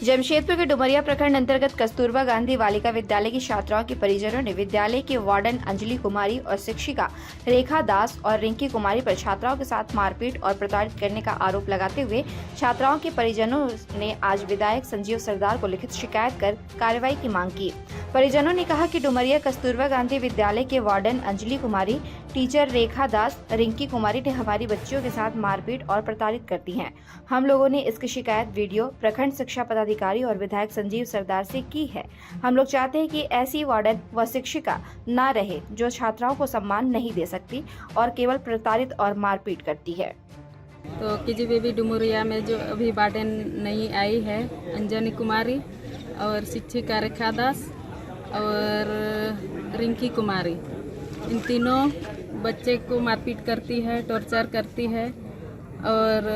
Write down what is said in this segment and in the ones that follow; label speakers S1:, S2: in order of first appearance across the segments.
S1: जमशेदपुर के डुमरिया प्रखंड अंतर्गत कस्तूरबा गांधी बालिका विद्यालय की छात्राओं के परिजनों ने विद्यालय के वार्डन अंजलि कुमारी और शिक्षिका रेखा दास और रिंकी कुमारी पर छात्राओं के साथ मारपीट और प्रताड़ित करने का आरोप लगाते हुए छात्राओं के परिजनों ने आज विधायक संजीव सरदार को लिखित शिकायत कर कार्रवाई की मांग की। परिजनों ने कहा कि डुमरिया कस्तूरबा गांधी विद्यालय के वार्डन अंजलि कुमारी, टीचर रेखा दास, रिंकी कुमारी ने हमारी बच्चियों के साथ मारपीट और प्रताड़ित करती हैं। हम लोगों ने इसकी शिकायत वीडियो प्रखंड शिक्षा पदाधिकारी और विधायक संजीव सरदार से की है। हम लोग चाहते हैं कि ऐसी वार्डन व शिक्षिका न रहे जो छात्राओं को सम्मान नहीं दे सकती और केवल प्रताड़ित और मारपीट करती है।
S2: तो केजीबीवी डुमरिया में जो अभी वार्डन नई आई है अंजनी कुमारी और शिक्षिका रेखा दास और रिंकी कुमारी, इन तीनों बच्चे को मारपीट करती है, टॉर्चर करती है और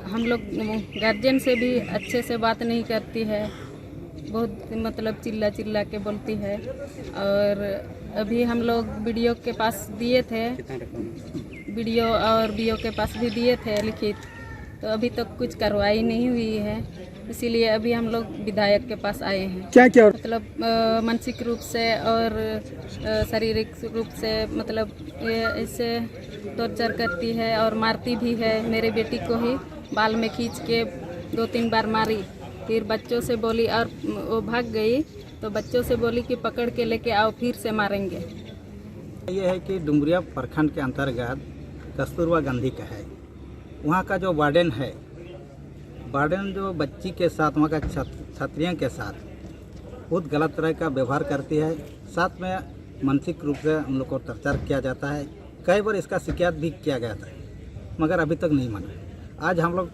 S2: हम लोग गार्जियन से भी अच्छे से बात नहीं करती है, बहुत मतलब चिल्ला चिल्ला के बोलती है। और अभी हम लोग वीडियो के पास दिए थे, वीडियो और बीओ के पास भी दिए थे लिखित, तो अभी तक कुछ कार्रवाई नहीं हुई है। इसीलिए अभी हम लोग विधायक के पास आए हैं।
S3: क्या क्या
S2: मतलब मानसिक रूप से और शारीरिक रूप से मतलब ये ऐसे टॉर्चर करती है और मारती भी है। मेरे बेटी को ही बाल में खींच के 2-3 बार मारी, फिर बच्चों से बोली और वो भाग गई तो बच्चों से बोली कि पकड़ के लेके आओ, फिर से मारेंगे।
S4: ये है कि डुमरिया प्रखंड के अंतर्गत कस्तूरबा गांधी का है। वहाँ का जो वार्डन है, वार्डन जो बच्ची के साथ, वहाँ का छात्रियों के साथ बहुत गलत तरह का व्यवहार करती है। साथ में मानसिक रूप से उन लोग को टॉर्चर किया जाता है। कई बार इसका शिकायत भी किया गया था मगर अभी तक नहीं माना। आज हम लोग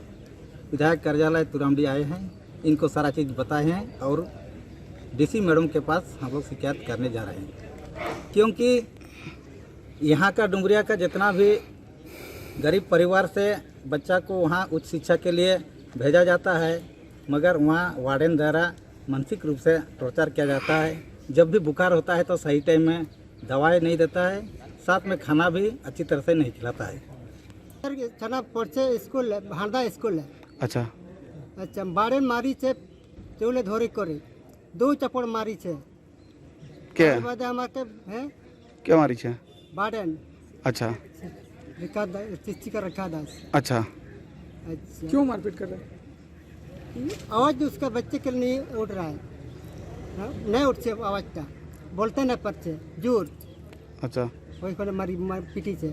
S4: विधायक कार्यालय तुरामडी आए हैं, इनको सारा चीज़ बताए हैं और डीसी मैडम के पास हम लोग शिकायत करने जा रहे हैं। क्योंकि यहाँ का डुमरिया का जितना भी गरीब परिवार से बच्चा को वहाँ उच्च शिक्षा के लिए भेजा जाता है, मगर वहाँ वार्डन द्वारा मानसिक रूप से टॉर्चर किया जाता है। जब भी बुखार होता है तो सही टाइम में दवाई नहीं देता है, साथ में खाना भी अच्छी तरह से नहीं खिलाता है।
S5: छना पड़ছে स्कूल भांडा स्कूल है।
S3: अच्छा
S5: अच्छा बाड़े मारी छे चौले धोरी करे 2 चपड़ मारी छे।
S3: क्या
S5: बाद हमारे हैं
S3: क्या मारी छे?
S5: बाड़न।
S3: अच्छा
S5: शिक्षिका रेखा दास।
S3: अच्छा
S5: अच्छा
S3: क्यों मारपीट कर रहे हैं?
S5: आवाज उसका बच्चे के लिए उठ रहा है, नहीं उठ से आवाज का बोलते न पर जोर।
S3: अच्छा
S5: वही मारी पीटी से।